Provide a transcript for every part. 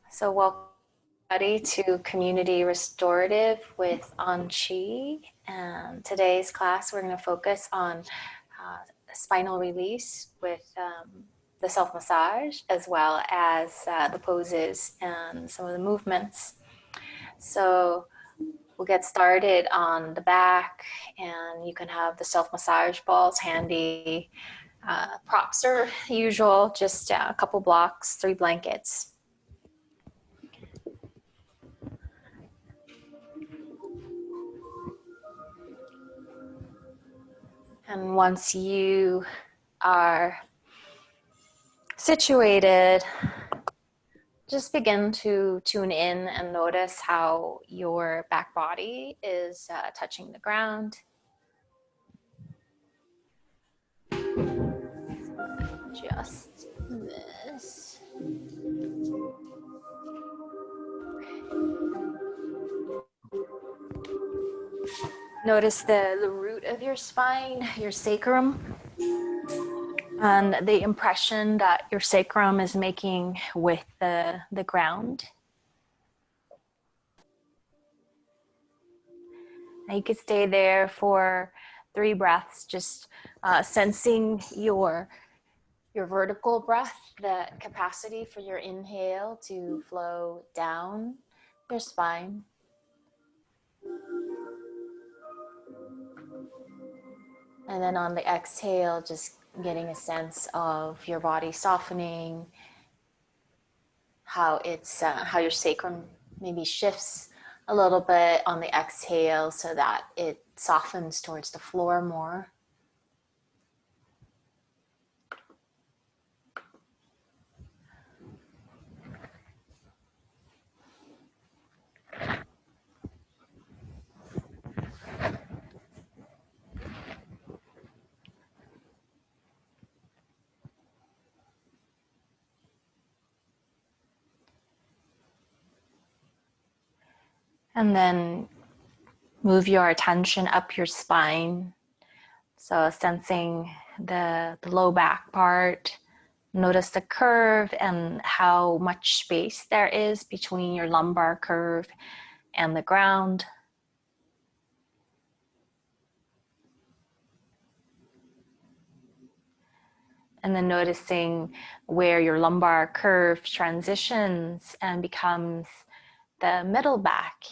So welcome everybody to Community Restorative with Anchi. And today's class, we're going to focus on spinal release with the self-massage, as well as the poses and some of the movements. So we'll get started on the back, and you can have the self-massage balls handy. Props are usual, just a couple blocks, 3 blankets. And once you are situated, just begin to tune in and notice how your back body is touching the ground. Just this. Notice the root of your spine, your sacrum, and the impression that your sacrum is making with the ground. Now you could stay there for 3 breaths, just sensing your vertical breath, the capacity for your inhale to flow down your spine. And then on the exhale, just getting a sense of your body softening, how your sacrum maybe shifts a little bit on the exhale so that it softens towards the floor more. And then move your attention up your spine. So sensing the low back part. Notice the curve and how much space there is between your lumbar curve and the ground. And then noticing where your lumbar curve transitions and becomes the middle back.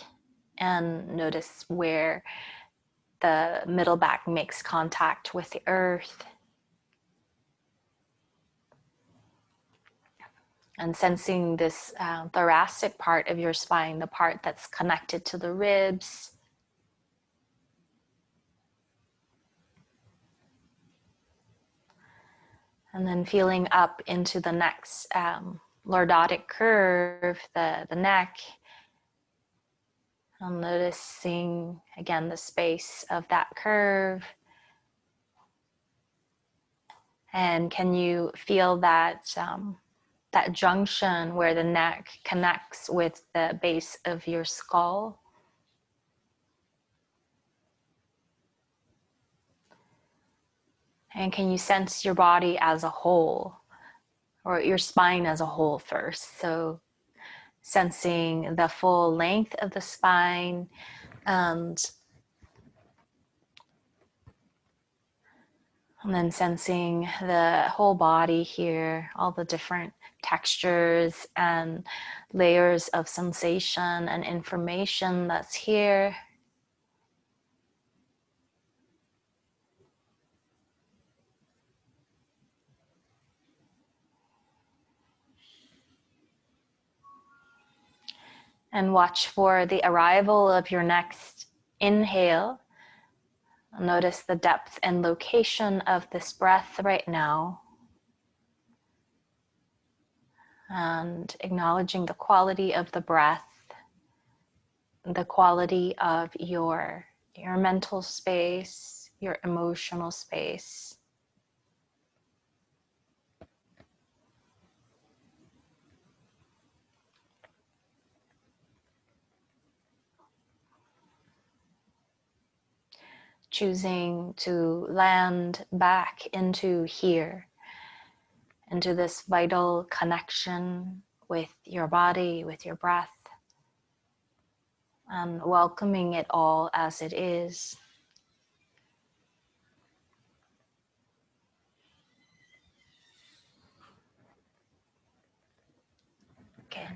And notice where the middle back makes contact with the earth. And sensing this thoracic part of your spine, the part that's connected to the ribs. And then feeling up into the next lordotic curve, the neck. And noticing again the space of that curve. And can you feel that that junction where the neck connects with the base of your skull? And can you sense your body as a whole, or your spine as a whole first? So sensing the full length of the spine and then sensing the whole body here, all the different textures and layers of sensation and information that's here. And watch for the arrival of your next inhale. Notice the depth and location of this breath right now. And acknowledging the quality of the breath, the quality of your mental space, your emotional space. Choosing to land back into here, into this vital connection with your body, with your breath, and welcoming it all as it is. Okay.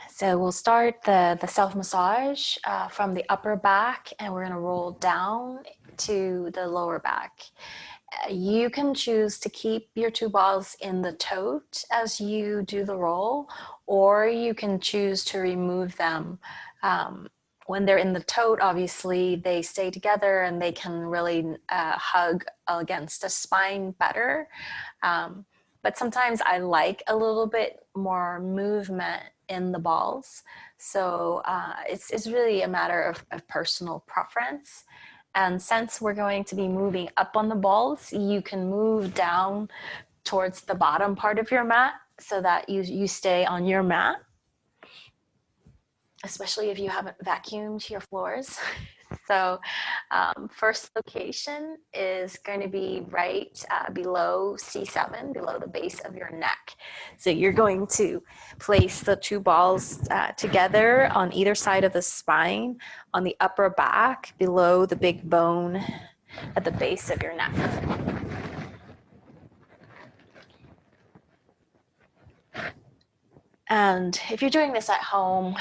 So we'll start the self-massage from the upper back, and we're going to roll down to the lower back. You can choose to keep your two balls in the tote as you do the roll, or you can choose to remove them. When they're in the tote, obviously, they stay together and they can really hug against the spine better. But sometimes I like a little bit more movement in the balls. So it's really a matter of personal preference. And since we're going to be moving up on the balls, you can move down towards the bottom part of your mat so that you stay on your mat, especially if you haven't vacuumed your floors. So first location is going to be right below C7, below the base of your neck. So you're going to place the two balls together on either side of the spine, on the upper back, below the big bone at the base of your neck. And if you're doing this at home,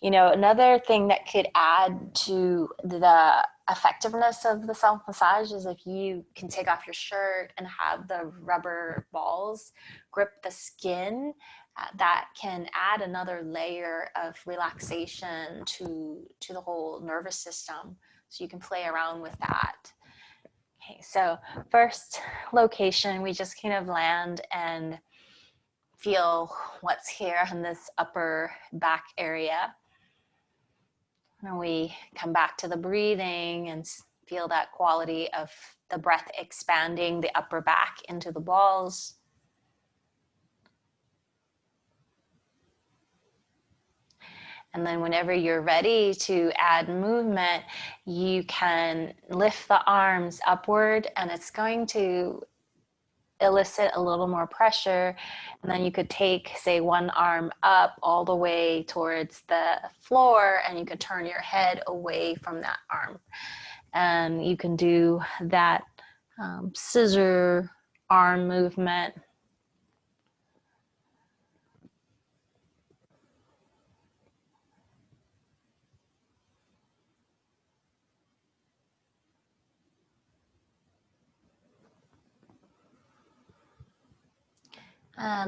another thing that could add to the effectiveness of the self-massage is if you can take off your shirt and have the rubber balls grip the skin. That can add another layer of relaxation to the whole nervous system. So you can play around with that. Okay, so first location, we just kind of land and feel what's here in this upper back area. And we come back to the breathing and feel that quality of the breath expanding the upper back into the balls. And then whenever you're ready to add movement, you can lift the arms upward, and it's going to elicit a little more pressure. And then you could take, say, one arm up all the way towards the floor, and you could turn your head away from that arm. And you can do that scissor arm movement.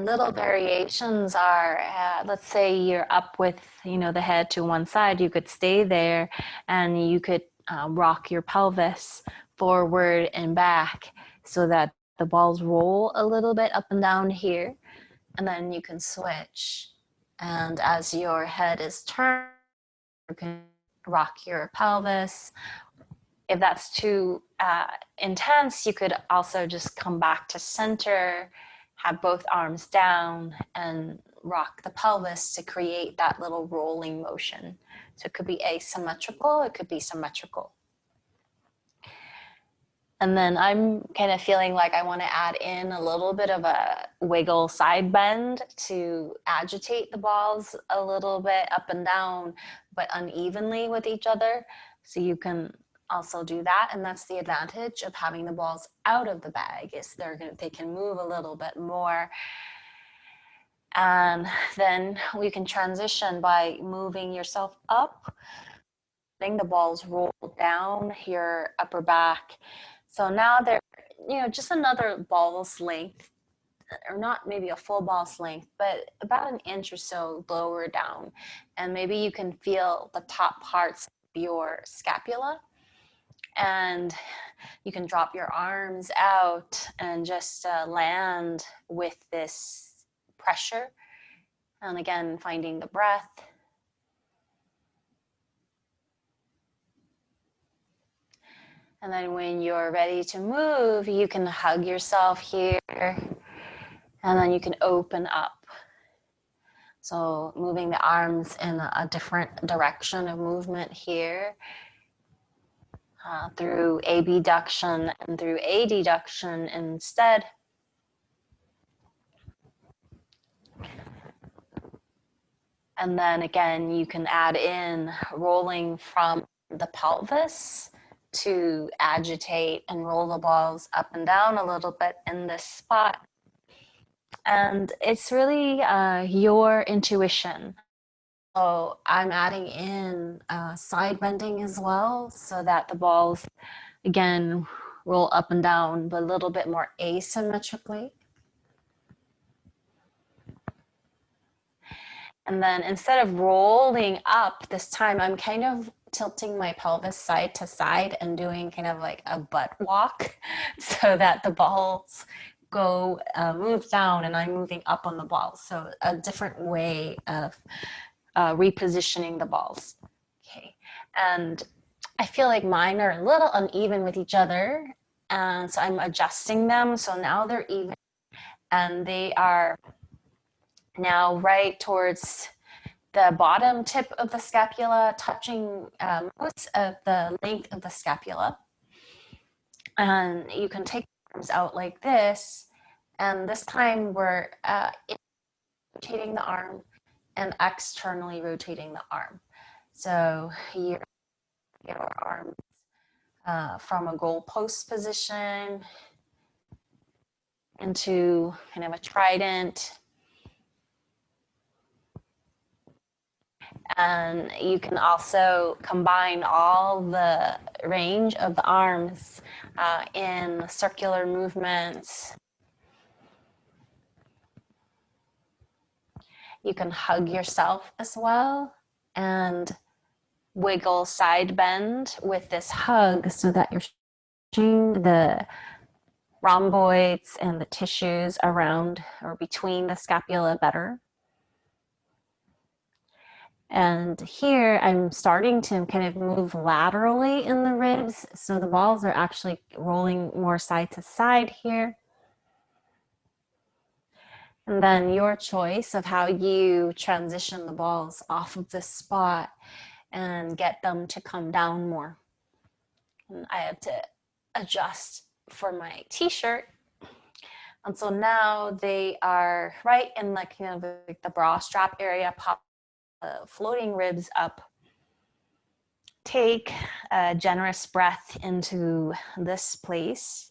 Little variations are, let's say you're up with, the head to one side, you could stay there and you could rock your pelvis forward and back so that the balls roll a little bit up and down here. And then you can switch. And as your head is turned, you can rock your pelvis. If that's too intense, you could also just come back to center, have both arms down, and rock the pelvis to create that little rolling motion. So it could be asymmetrical, it could be symmetrical. And then I'm kind of feeling like I want to add in a little bit of a wiggle side bend to agitate the balls a little bit up and down, but unevenly with each other. So you can also do that. And that's the advantage of having the balls out of the bag, is they can move a little bit more. And then we can transition by moving yourself up, letting the balls roll down your upper back. So now they're, just another ball's length, or not maybe a full ball's length, but about an inch or so lower down. And maybe you can feel the top parts of your scapula. And you can drop your arms out and just land with this pressure. And again, finding the breath. And then when you're ready to move, you can hug yourself here, and then you can open up. So moving the arms in a different direction of movement here, through abduction and through adduction instead. And then again, you can add in rolling from the pelvis to agitate and roll the balls up and down a little bit in this spot. And it's really your intuition. So I'm adding in side bending as well so that the balls, again, roll up and down, but a little bit more asymmetrically. And then instead of rolling up this time, I'm kind of tilting my pelvis side to side and doing kind of like a butt walk so that the balls go move down and I'm moving up on the balls. So a different way of repositioning the balls. Okay. And I feel like mine are a little uneven with each other. And so I'm adjusting them. So now they're even and they are now right towards the bottom tip of the scapula, touching most of the length of the scapula. And you can take the arms out like this. And this time we're rotating the arm and externally rotating the arm. So your arm from a goalpost position into kind of a trident. And you can also combine all the range of the arms in circular movements. You can hug yourself as well and wiggle side bend with this hug so that you're stretching the rhomboids and the tissues around or between the scapula better. And here I'm starting to kind of move laterally in the ribs. So the balls are actually rolling more side to side here. And then your choice of how you transition the balls off of this spot and get them to come down more. And I have to adjust for my t-shirt. And so now they are right in like, you know, like the bra strap area, pop floating ribs up. Take a generous breath into this place.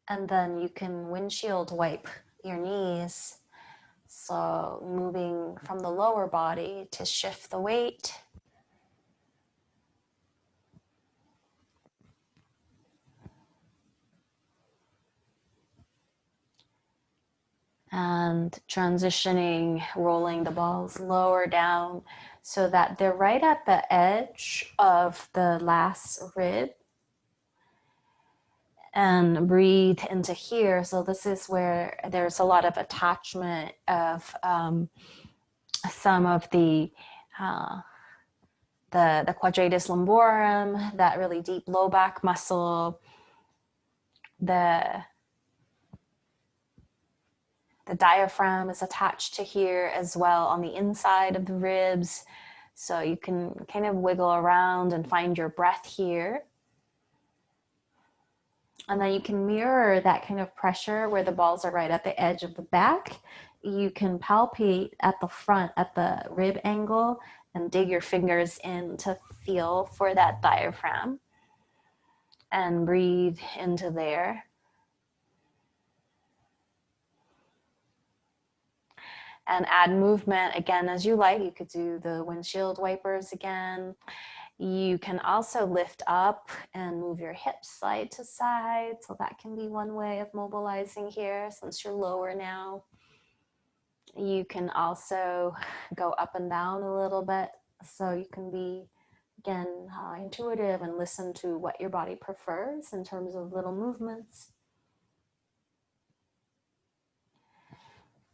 And then you can windshield wipe your knees. So moving from the lower body to shift the weight. And transitioning, rolling the balls lower down so that they're right at the edge of the last rib. And breathe into here. So this is where there's a lot of attachment of some of the quadratus lumborum, that really deep low back muscle, the diaphragm is attached to here as well on the inside of the ribs. So you can kind of wiggle around and find your breath here. And then you can mirror that kind of pressure where the balls are right at the edge of the back. You can palpate at the front, at the rib angle, and dig your fingers in to feel for that diaphragm. And breathe into there. And add movement again as you like. You could do the windshield wipers again. You can also lift up and move your hips side to side. So that can be one way of mobilizing here since you're lower now. You can also go up and down a little bit. So you can be, again, intuitive and listen to what your body prefers in terms of little movements.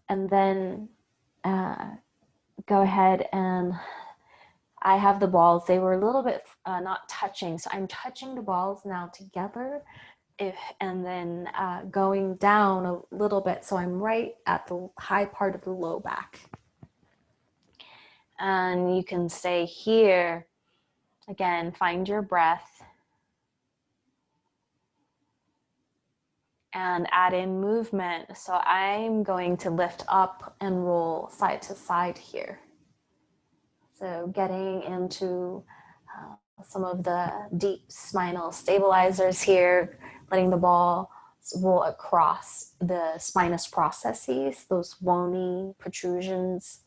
And then go ahead and I have the balls. They were a little bit not touching. So I'm touching the balls now together and then going down a little bit. So I'm right at the high part of the low back. And you can stay here. Again, find your breath. and add in movement. So I'm going to lift up and roll side to side here. So getting into some of the deep spinal stabilizers here, letting the ball roll across the spinous processes, those bony protrusions.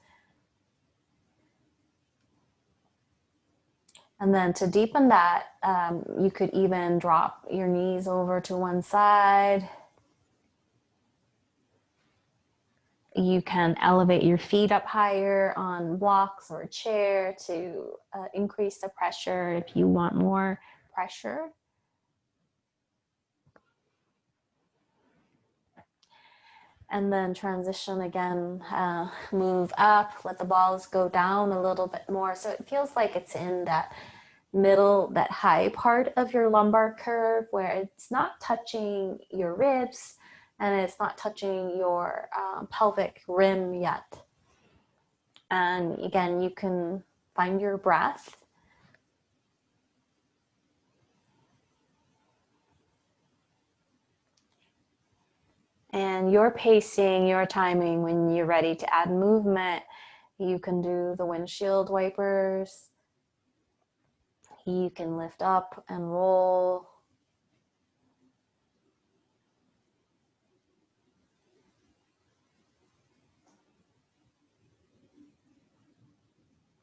And then to deepen that, you could even drop your knees over to one side. You can elevate your feet up higher on blocks or a chair to increase the pressure if you want more pressure. And then transition again, move up, let the balls go down a little bit more. So it feels like it's in that middle, that high part of your lumbar curve where it's not touching your ribs and it's not touching your pelvic rim yet. And again, you can find your breath. And your pacing, your timing, when you're ready to add movement, you can do the windshield wipers. You can lift up and roll.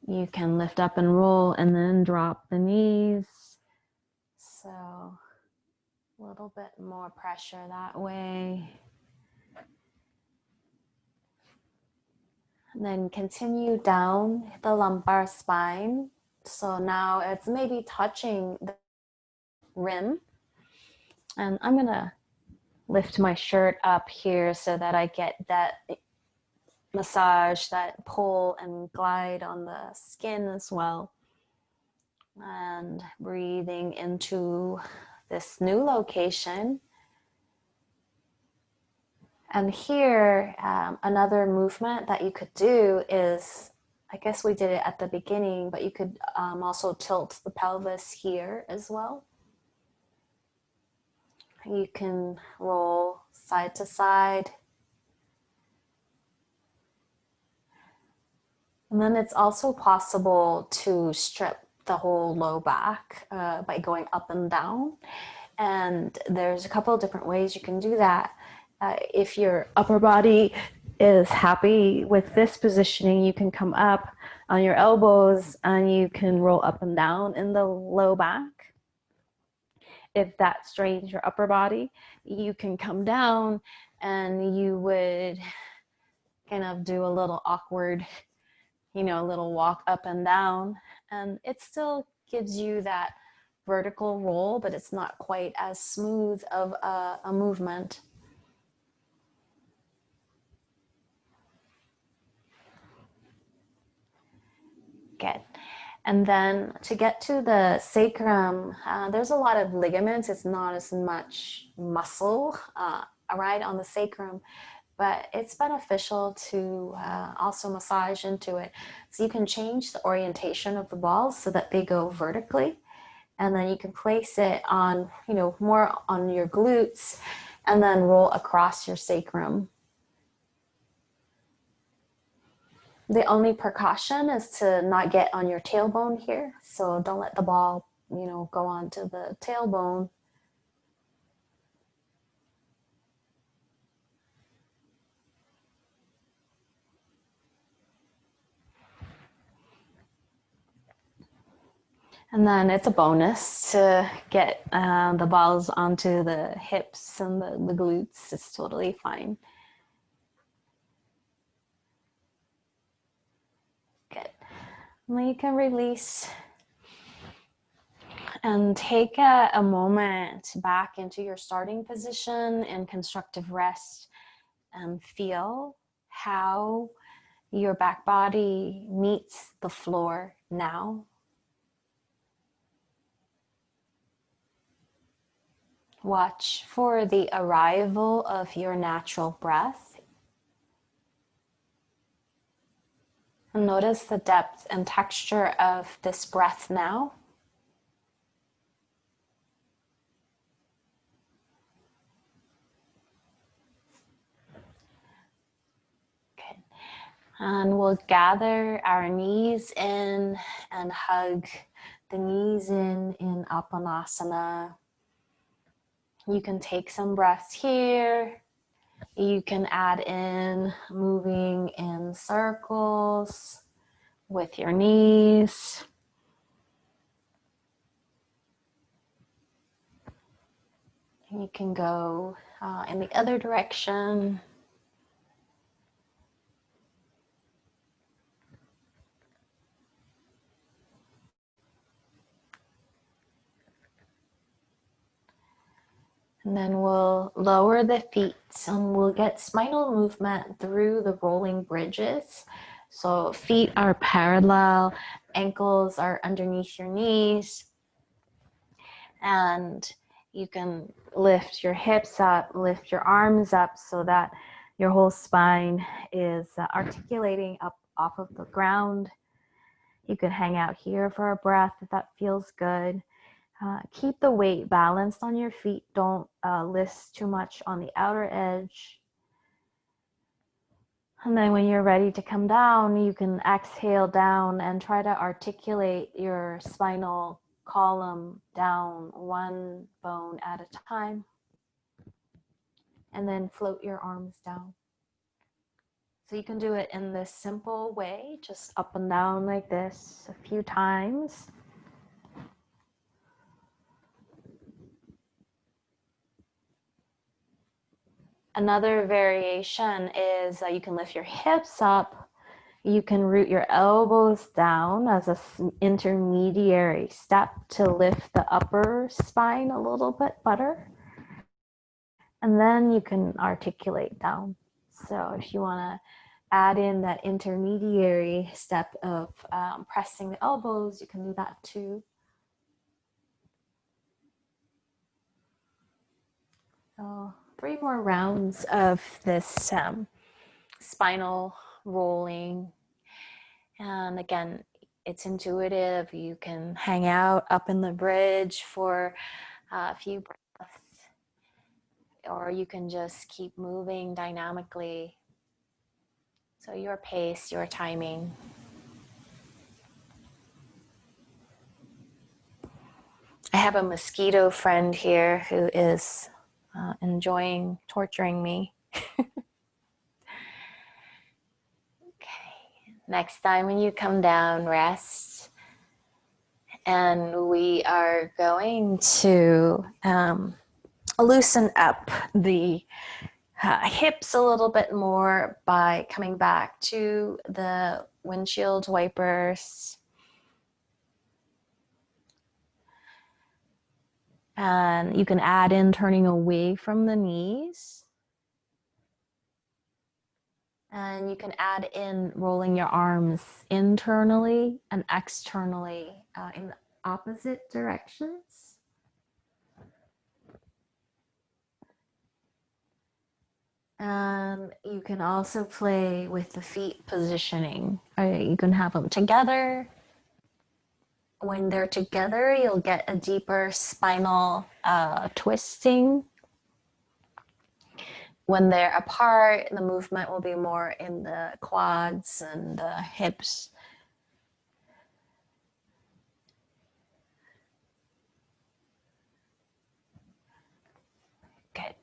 You can lift up and roll and then drop the knees. So a little bit more pressure that way. And then continue down the lumbar spine. So now it's maybe touching the rim. And I'm going to lift my shirt up here so that I get that massage, that pull and glide on the skin as well. And breathing into this new location. And here, another movement that you could do is, I guess we did it at the beginning, but you could also tilt the pelvis here as well. You can roll side to side. And then it's also possible to strip the whole low back by going up and down. And there's a couple of different ways you can do that. If your upper body is happy with this positioning, you can come up on your elbows and you can roll up and down in the low back. If that strains your upper body, you can come down and you would kind of do a little awkward, a little walk up and down. And it still gives you that vertical roll, but it's not quite as smooth of a movement. Good. And then to get to the sacrum, there's a lot of ligaments. It's not as much muscle right on the sacrum, but it's beneficial to also massage into it. So you can change the orientation of the balls so that they go vertically, and then you can place it on, more on your glutes, and then roll across your sacrum. The only precaution is to not get on your tailbone here. So don't let the ball, go onto the tailbone. And then it's a bonus to get the balls onto the hips and the glutes. It's totally fine. Good. And then you can release and take a moment back into your starting position in constructive rest and feel how your back body meets the floor now. Watch for the arrival of your natural breath. And notice the depth and texture of this breath now. And we'll gather our knees in and hug the knees in Apanasana. You can take some breaths here. You can add in moving in circles with your knees. You can go in the other direction. And then we'll lower the feet and we'll get spinal movement through the rolling bridges. So feet are parallel, ankles are underneath your knees, and you can lift your hips up, lift your arms up so that your whole spine is articulating up off of the ground. You can hang out here for a breath if that feels good. Keep the weight balanced on your feet. Don't lift too much on the outer edge. And then when you're ready to come down, you can exhale down and try to articulate your spinal column down one bone at a time. And then float your arms down. So you can do it in this simple way, just up and down like this a few times. Another variation is you can lift your hips up. You can root your elbows down as an intermediary step to lift the upper spine a little bit better. And then you can articulate down. So if you want to add in that intermediary step of pressing the elbows, you can do that too. So 3 more rounds of this spinal rolling. And again, it's intuitive. You can hang out up in the bridge for a few breaths, or you can just keep moving dynamically. So your pace, your timing. I have a mosquito friend here who is enjoying torturing me. Okay, next time when you come down, rest. And we are going to loosen up the hips a little bit more by coming back to the windshield wipers. And you can add in turning away from the knees. And you can add in rolling your arms internally and externally in opposite directions. And you can also play with the feet positioning. You can have them together. When they're together, you'll get a deeper spinal twisting. When they're apart, the movement will be more in the quads and the hips. Good.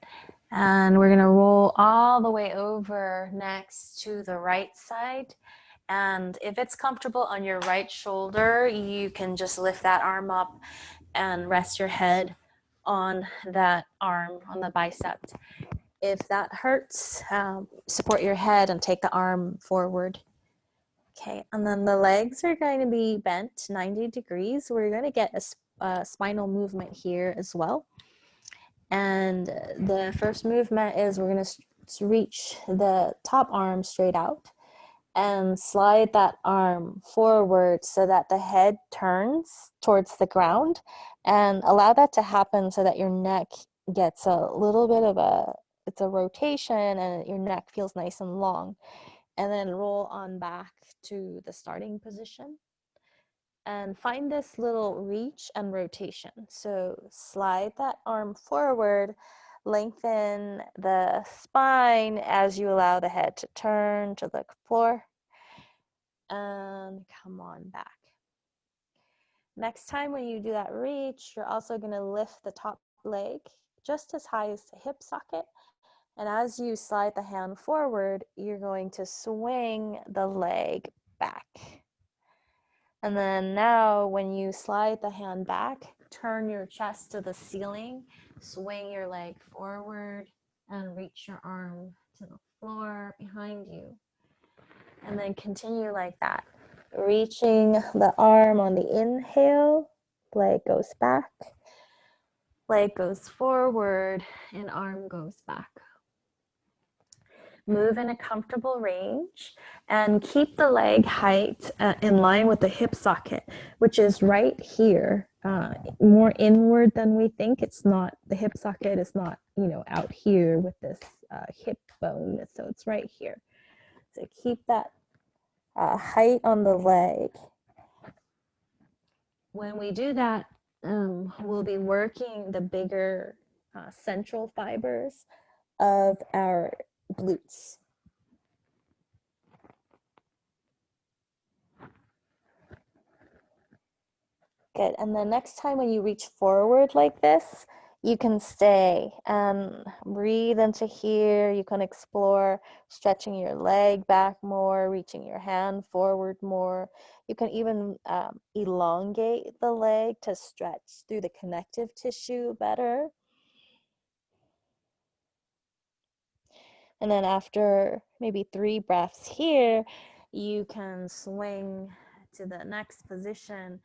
And we're gonna roll all the way over next to the right side. And if it's comfortable on your right shoulder, you can just lift that arm up and rest your head on that arm, on the bicep. If that hurts, support your head and take the arm forward. Okay, and then the legs are going to be bent 90 degrees. We're going to get a spinal movement here as well. And the first movement is we're going to reach the top arm straight out and slide that arm forward so that the head turns towards the ground, and allow that to happen so that your neck gets a little bit of it's a rotation and your neck feels nice and long. And then roll on back to the starting position. And find this little reach and rotation. So slide that arm forward, lengthen the spine as you allow the head to turn to the floor. and come on back. Next time when you do that reach, you're also going to lift the top leg just as high as the hip socket. And as you slide the hand forward, you're going to swing the leg back. And then now when you slide the hand back, turn your chest to the ceiling, swing your leg forward, and reach your arm to the floor behind you. And then continue like that. Reaching the arm on the inhale, leg goes back, leg goes forward, and arm goes back. Move in a comfortable range and keep the leg height in line with the hip socket, which is right here, more inward than we think. It's not, the hip socket is not, out here with this hip bone, so it's right here. So keep that height on the leg. When we do that, we'll be working the bigger central fibers of our glutes. Good. And then next time when you reach forward like this, you can stay and breathe into here. You can explore stretching your leg back more, reaching your hand forward more. You can even elongate the leg to stretch through the connective tissue better. And then after maybe 3 breaths here, you can swing to the next position,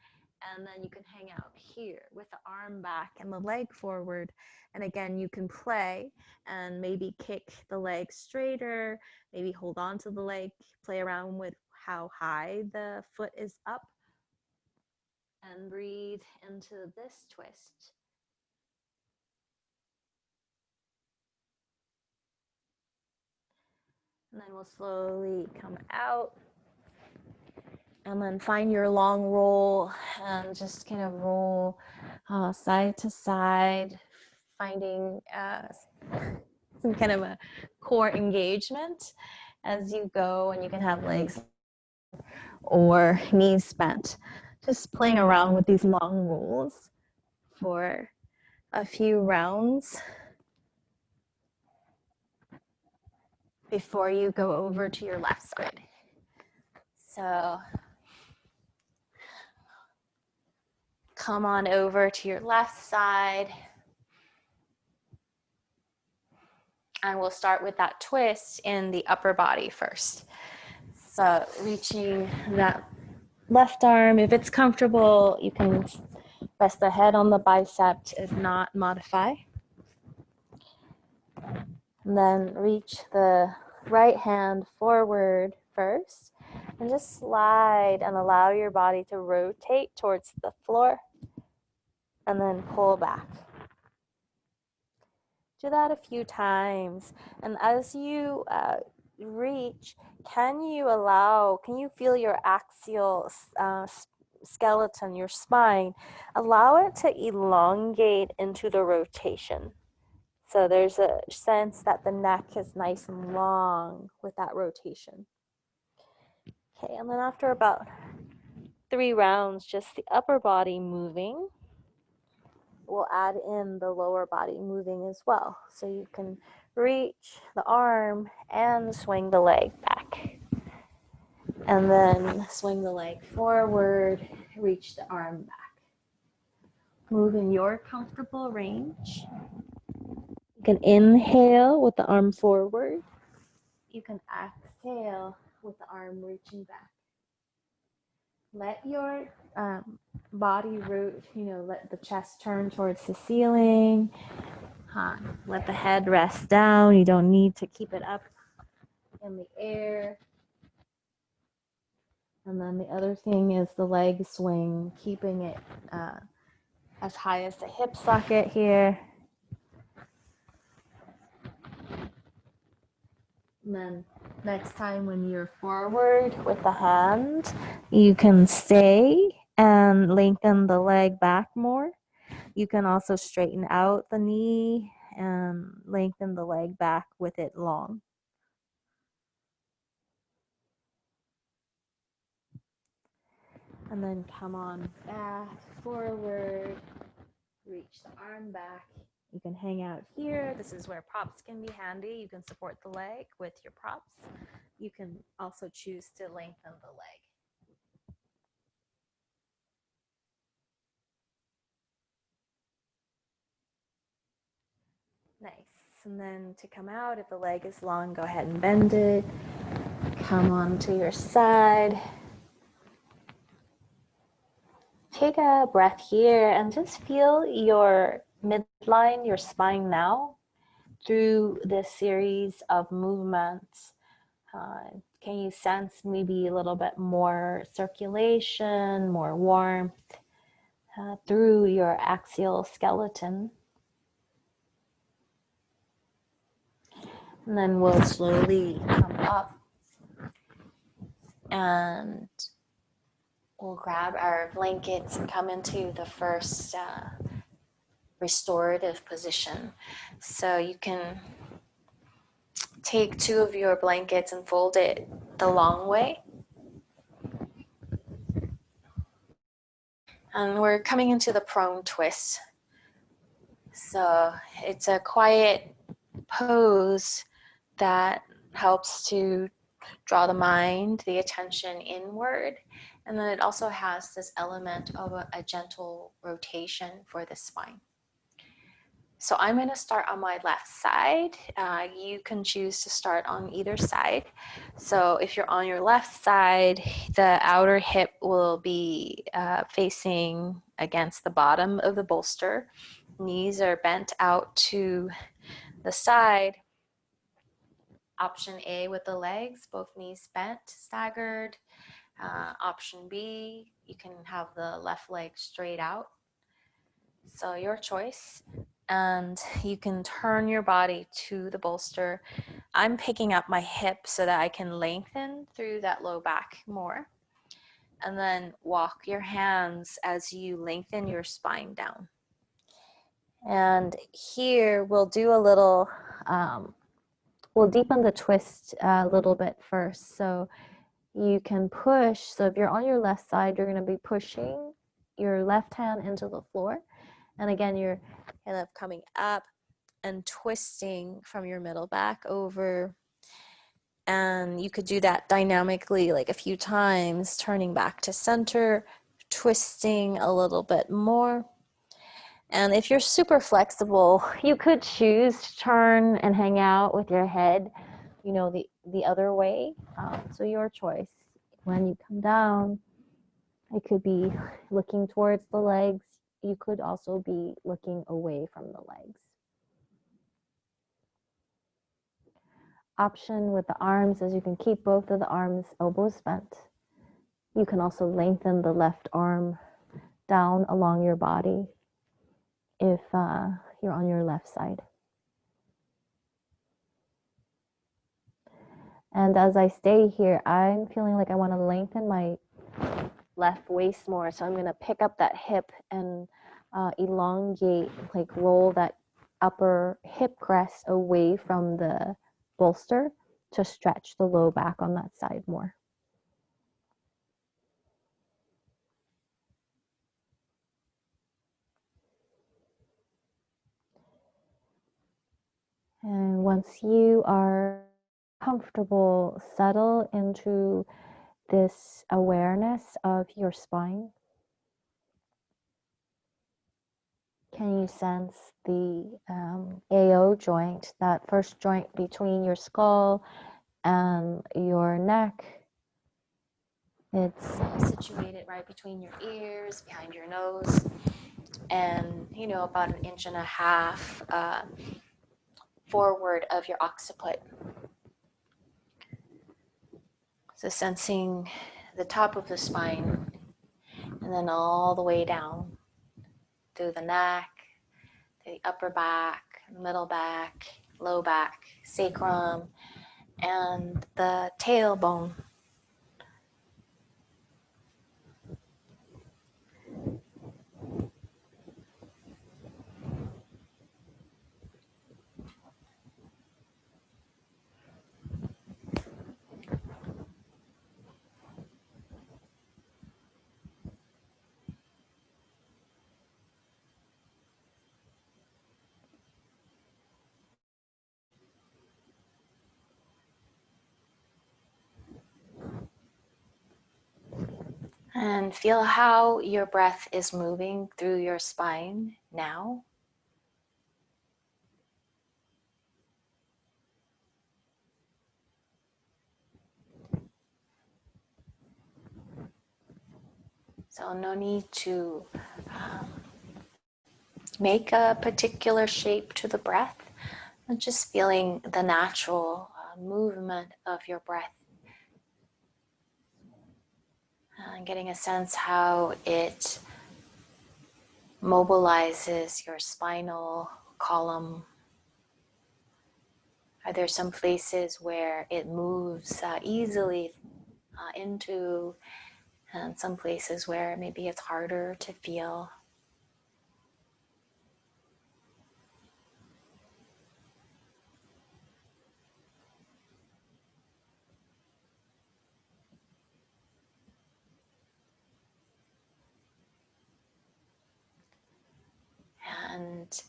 and then you can hang out here with the arm back and the leg forward. And again, you can play and maybe kick the leg straighter, maybe hold on to the leg, play around with how high the foot is up, and breathe into this twist. And then we'll slowly come out. And then find your long roll and just kind of roll side to side, finding some kind of a core engagement as you go, and you can have legs or knees bent. Just playing around with these long rolls for a few rounds before you go over to your left side. So come on over to your left side. And we'll start with that twist in the upper body first. So reaching that left arm, if it's comfortable, you can rest the head on the bicep. If not, modify. And then reach the right hand forward first. And just slide and allow your body to rotate towards the floor. And then pull back. Do that a few times. And as you reach, can you feel your axial skeleton, your spine, allow it to elongate into the rotation. So there's a sense that the neck is nice and long with that rotation. Okay, and then after about 3 rounds, just the upper body moving, we'll add in the lower body moving as well. So you can reach the arm and swing the leg back. And then swing the leg forward, reach the arm back. Move in your comfortable range. You can inhale with the arm forward. You can exhale with the arm reaching back. Let your body root, let the chest turn towards the ceiling. Let the head rest down. You don't need to keep it up in the air. And then the other thing is the leg swing, keeping it as high as the hip socket here. And then next time when you're forward with the hand, you can stay and lengthen the leg back more. You can also straighten out the knee and lengthen the leg back with it long. And then come on back, forward, reach the arm back. You can hang out here. This is where props can be handy. You can support the leg with your props. You can also choose to lengthen the leg. Nice. And then to come out, if the leg is long, go ahead and bend it. Come on to your side. Take a breath here and just feel your midline, your spine now through this series of movements. Can you sense maybe a little bit more circulation, more warmth through your axial skeleton? And then we'll slowly come up and we'll grab our blankets and come into the first restorative position. So you can take two of your blankets and fold it the long way. And we're coming into the prone twist. So it's a quiet pose that helps to draw the mind, the attention inward. And then it also has this element of a gentle rotation for the spine. So I'm going to start on my left side. You can choose to start on either side. So if you're on your left side, the outer hip will be facing against the bottom of the bolster. Knees are bent out to the side. Option A with the legs, both knees bent, staggered. Option B, you can have the left leg straight out. So your choice. And you can turn your body to the bolster. I'm picking up my hip so that I can lengthen through that low back more. And then walk your hands as you lengthen your spine down. And here we'll do a little, we'll deepen the twist a little bit first. So you can push. So if you're on your left side, you're going to be pushing your left hand into the floor. And again, you're kind of coming up and twisting from your middle back over. And you could do that dynamically like a few times, turning back to center, twisting a little bit more. And if you're super flexible, you could choose to turn and hang out with your head, you know, the other way. So your choice. When you come down, it could be looking towards the legs. You could also be looking away from the legs. Option with the arms is you can keep both of the arms, elbows bent. You can also lengthen the left arm down along your body if you're on your left side. And as I stay here, I'm feeling like I want to lengthen my left waist more. So I'm going to pick up that hip and elongate, like roll that upper hip crest away from the bolster to stretch the low back on that side more. And once you are comfortable, settle into this awareness of your spine. Can you sense the AO joint, that first joint between your skull and your neck? It's situated right between your ears, behind your nose, and about 1.5 inches forward of your occiput. So sensing the top of the spine and then all the way down through the neck, the upper back, middle back, low back, sacrum, and the tailbone. And feel how your breath is moving through your spine now. So no need to make a particular shape to the breath, but just feeling the natural movement of your breath and getting a sense how it mobilizes your spinal column. Are there some places where it moves easily into, and some places where maybe it's harder to feel? And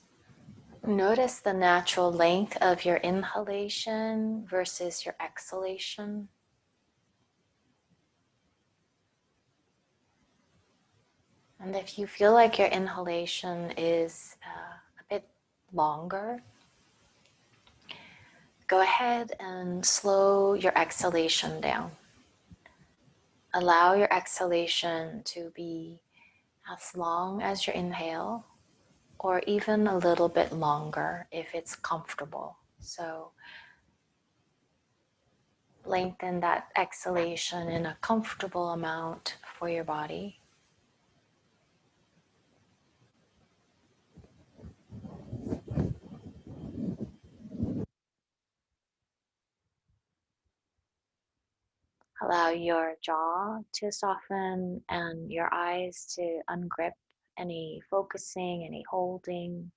notice the natural length of your inhalation versus your exhalation. And if you feel like your inhalation is a bit longer, go ahead and slow your exhalation down. Allow your exhalation to be as long as your inhale, or even a little bit longer if it's comfortable. So lengthen that exhalation in a comfortable amount for your body. Allow your jaw to soften and your eyes to ungrip any focusing, any holding.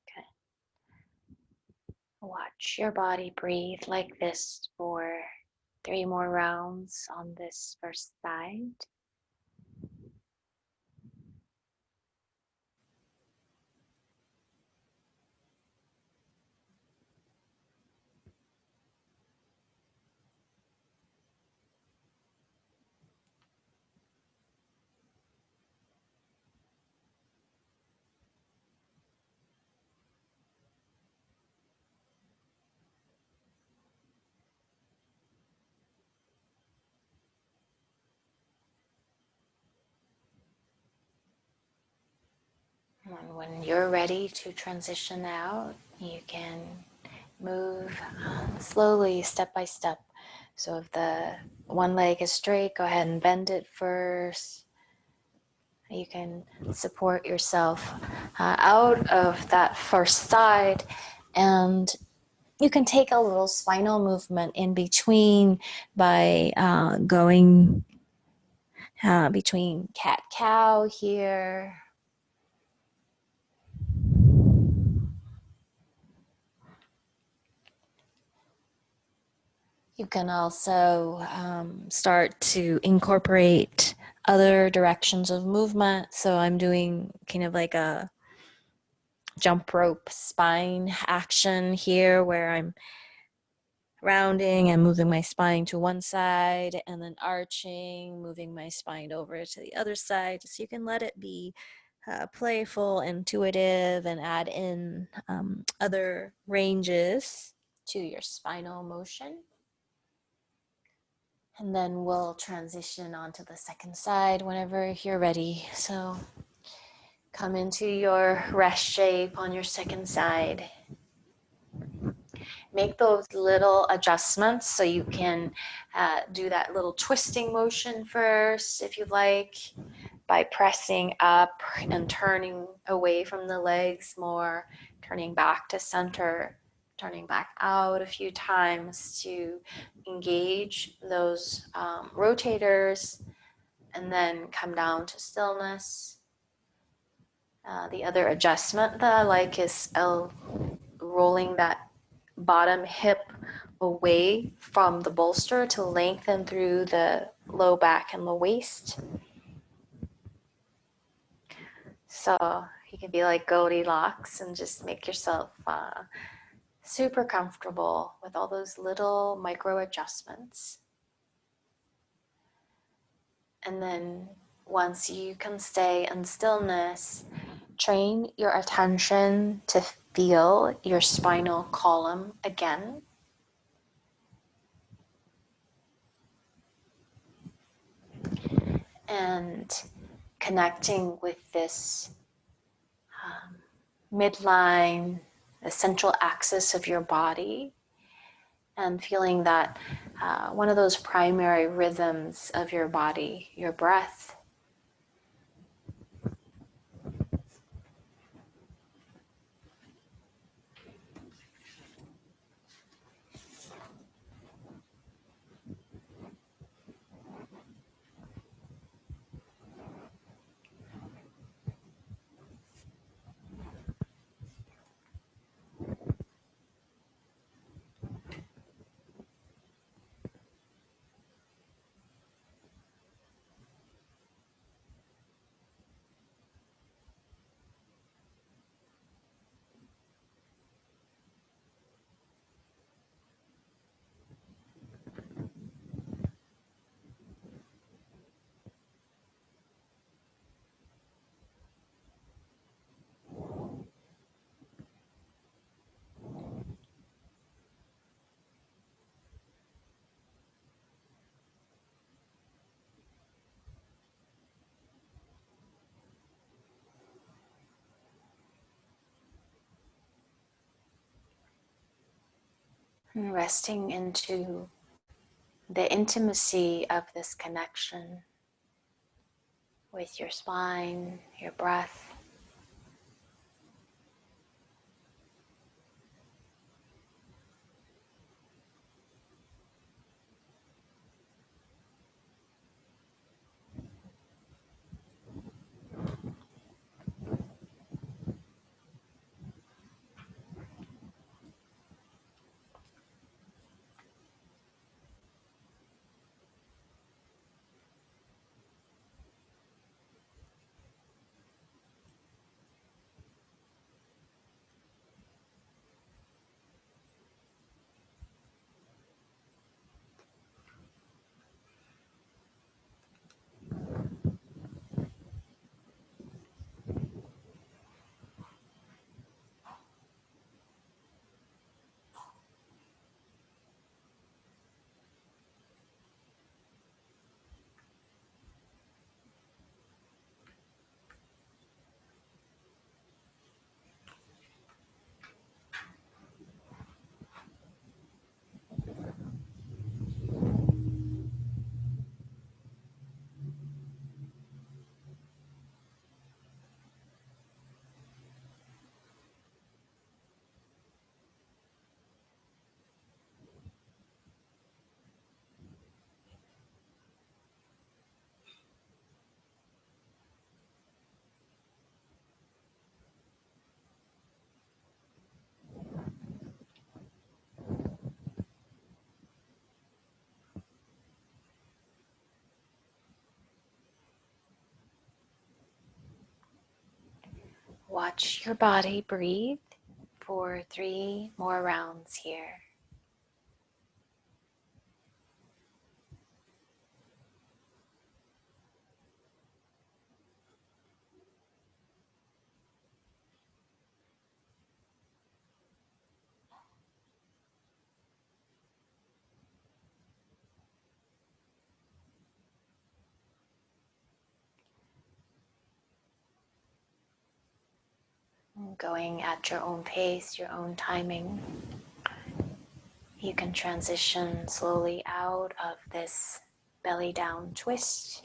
Okay. Watch your body breathe like this for 3 more rounds on this first side. And when you're ready to transition out, you can move slowly, step by step. So if the one leg is straight, go ahead and bend it first. You can support yourself out of that first side, and you can take a little spinal movement in between by going between cat-cow here. You can also start to incorporate other directions of movement. So I'm doing kind of like a jump rope spine action here where I'm rounding and moving my spine to one side and then arching, moving my spine over to the other side. So you can let it be playful, intuitive, and add in other ranges to your spinal motion. And then we'll transition onto the second side whenever you're ready. So come into your rest shape on your second side. Make those little adjustments so you can do that little twisting motion first if you like, by pressing up and turning away from the legs more, turning back to center, turning back out a few times to engage those rotators, and then come down to stillness. The other adjustment that I like is rolling that bottom hip away from the bolster to lengthen through the low back and the waist. So you can be like Goldilocks and just make yourself super comfortable with all those little micro adjustments. And then once you can stay in stillness, train your attention to feel your spinal column again. And connecting with this midline, the central axis of your body, and feeling that one of those primary rhythms of your body, your breath. And resting into the intimacy of this connection with your spine, your breath. Watch your body breathe for 3 more rounds here. Going at your own pace, your own timing. You can transition slowly out of this belly down twist.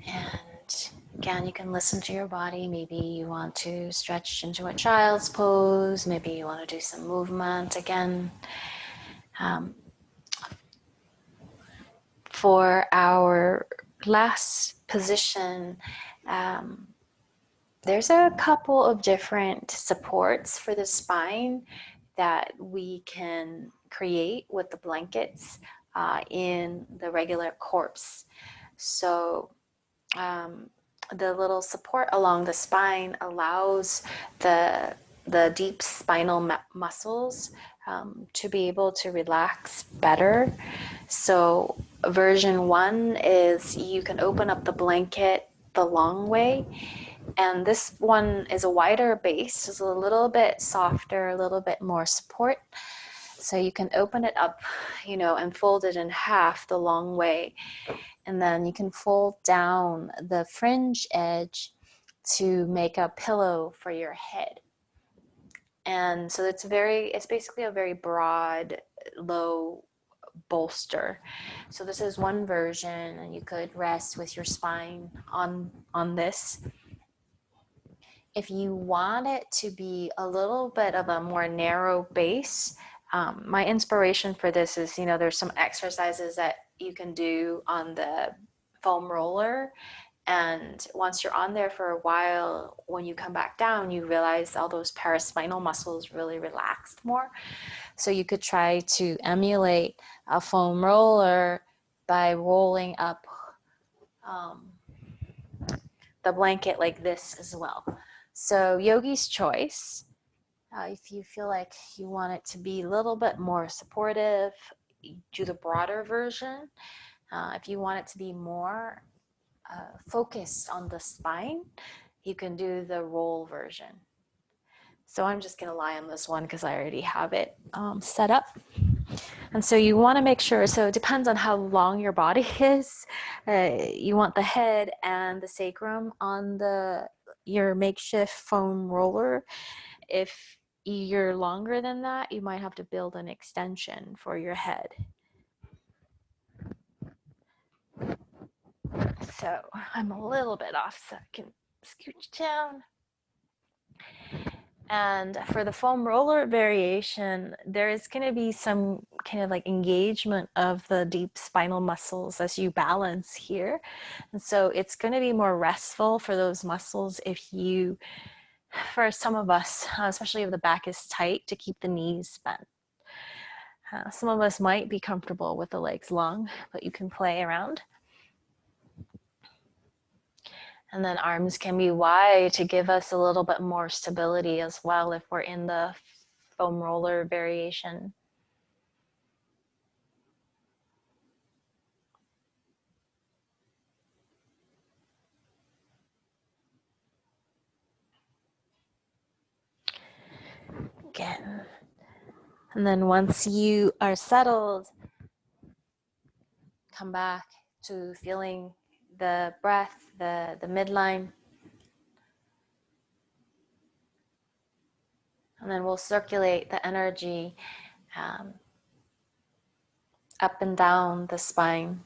And again, you can listen to your body. Maybe you want to stretch into a child's pose. Maybe you want to do some movement again. For our last position, there's a couple of different supports for the spine that we can create with the blankets in the regular corpse. So the little support along the spine allows the deep spinal muscles to be able to relax better. So version 1 is you can open up the blanket the long way, and this one is a wider base, it's a little bit softer, a little bit more support. So you can open it up, and fold it in half the long way. And then you can fold down the fringe edge to make a pillow for your head. And so it's basically a very broad, low bolster. So this is one version, and you could rest with your spine on this. If you want it to be a little bit of a more narrow base, my inspiration for this is, there's some exercises that you can do on the foam roller. And once you're on there for a while, when you come back down, you realize all those paraspinal muscles really relaxed more. So you could try to emulate a foam roller by rolling up the blanket like this as well. So yogi's choice. If you feel like you want it to be a little bit more supportive, do the broader version. If you want it to be more focused on the spine, you can do the roll version. So I'm just going to lie on this one because I already have it set up. And so you want to make sure, so it depends on how long your body is. You want the head and the sacrum on your makeshift foam roller. If you're longer than that, you might have to build an extension for your head. So I'm a little bit off, so I can scooch down. And for the foam roller variation, there is going to be some kind of like engagement of the deep spinal muscles as you balance here. And so it's going to be more restful for those muscles for some of us, especially if the back is tight, to keep the knees bent. Some of us might be comfortable with the legs long, but you can play around. And then arms can be wide to give us a little bit more stability as well if we're in the foam roller variation. Again. And then once you are settled, come back to feeling the breath, the midline. And then we'll circulate the energy up and down the spine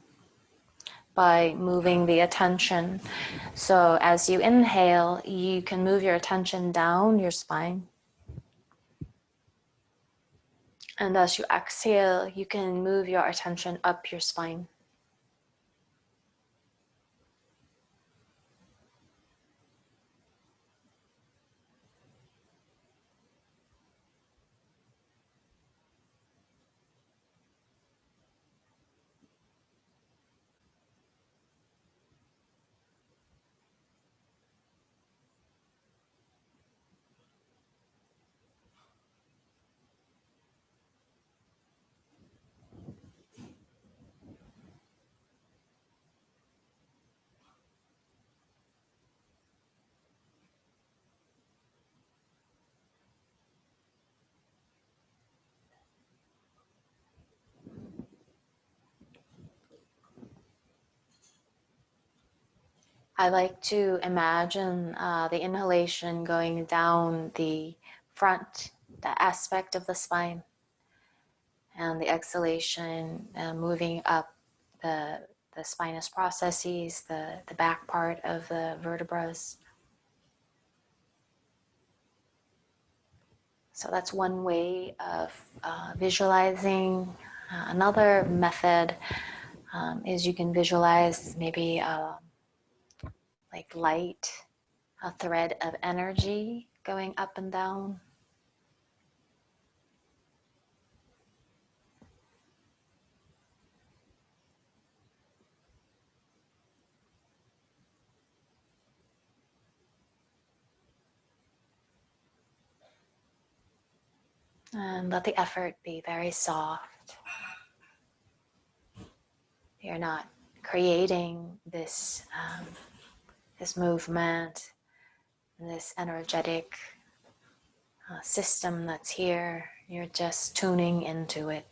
by moving the attention. So as you inhale, you can move your attention down your spine. And as you exhale, you can move your attention up your spine. I like to imagine the inhalation going down the front, the aspect of the spine, and the exhalation moving up the spinous processes, the back part of the vertebrae. So that's one way of visualizing. Another method is you can visualize maybe like light, a thread of energy going up and down. And let the effort be very soft. You're not creating this movement, this energetic system that's here. You're just tuning into it.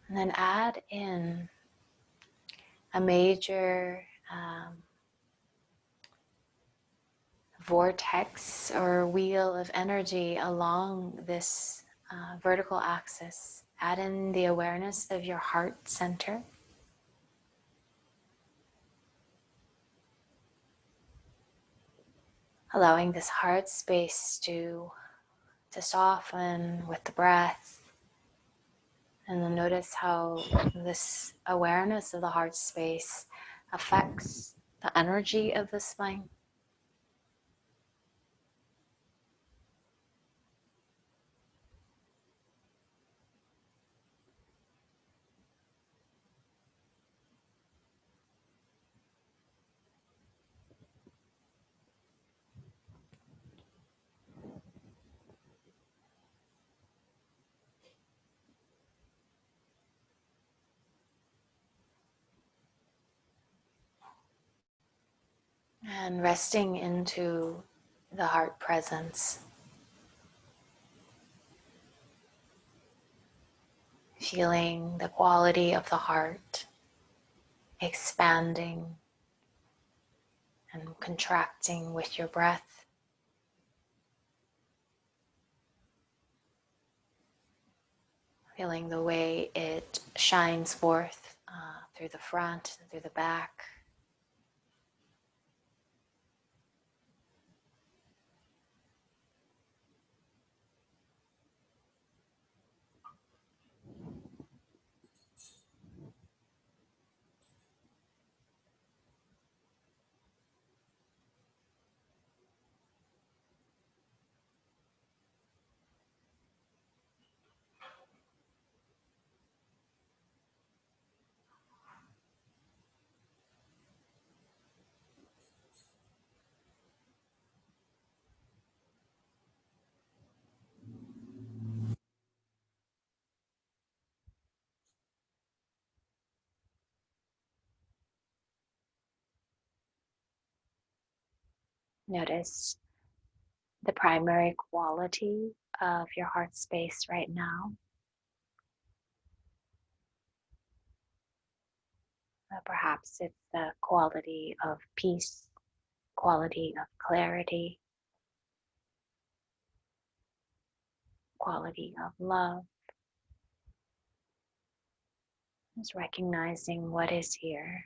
And then add in a major vortex or wheel of energy along this vertical axis. Add in the awareness of your heart center. Allowing this heart space to soften with the breath. And then notice how this awareness of the heart space affects the energy of the spine. And resting into the heart presence. Feeling the quality of the heart expanding and contracting with your breath. Feeling the way it shines forth through the front, through the back. Notice the primary quality of your heart space right now. Perhaps it's the quality of peace, quality of clarity, quality of love. Just recognizing what is here.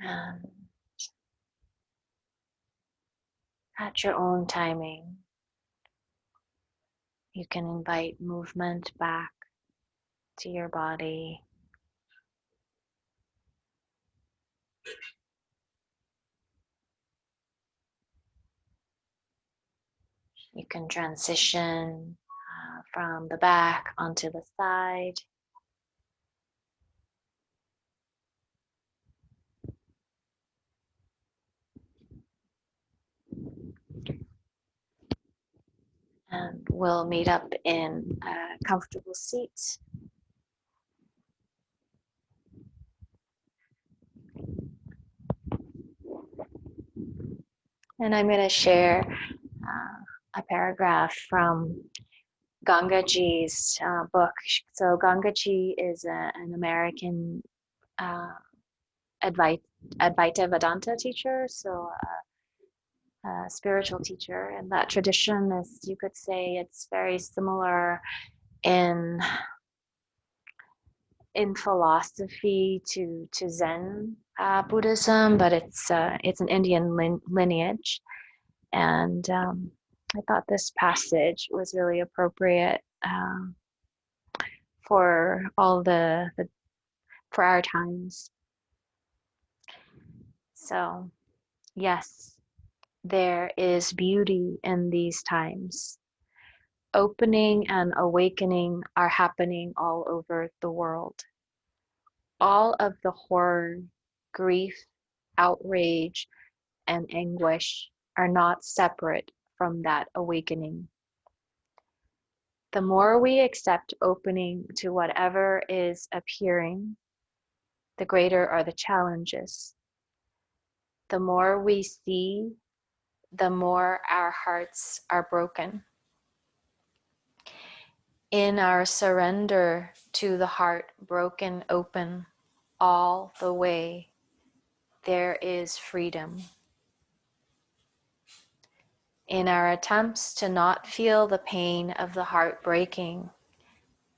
And at your own timing, you can invite movement back to your body. You can transition from the back onto the side. And we'll meet up in a comfortable seat. And I'm going to share a paragraph from Gangaji's book. So Gangaji is an American Advaita Vedanta teacher, so a spiritual teacher. And that tradition is, you could say, it's very similar in philosophy to Zen Buddhism, but it's an Indian lineage. And I thought this passage was really appropriate for all for our times. So, yes, there is beauty in these times. Opening and awakening are happening all over the world. All of the horror, grief, outrage, and anguish are not separate from that awakening. The more we accept opening to whatever is appearing, the greater are the challenges. The more we see, the more our hearts are broken. In our surrender to the heart broken open all the way, there is freedom. In our attempts to not feel the pain of the heart breaking,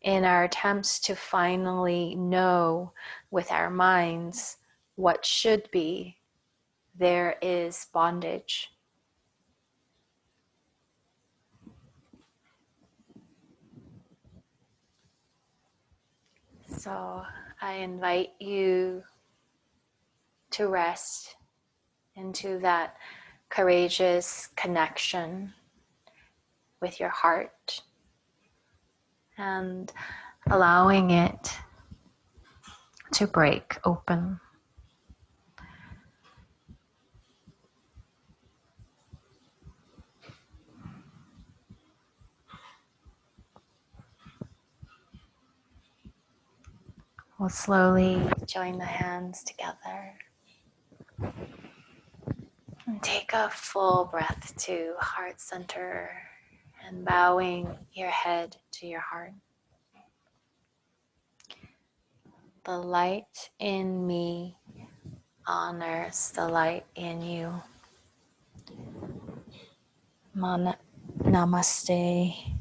in our attempts to finally know with our minds what should be, there is bondage. So I invite you to rest into that courageous connection with your heart and allowing it to break open. We'll slowly join the hands together and take a full breath to heart center and bowing your head to your heart. The light in me honors the light in you. Namaste.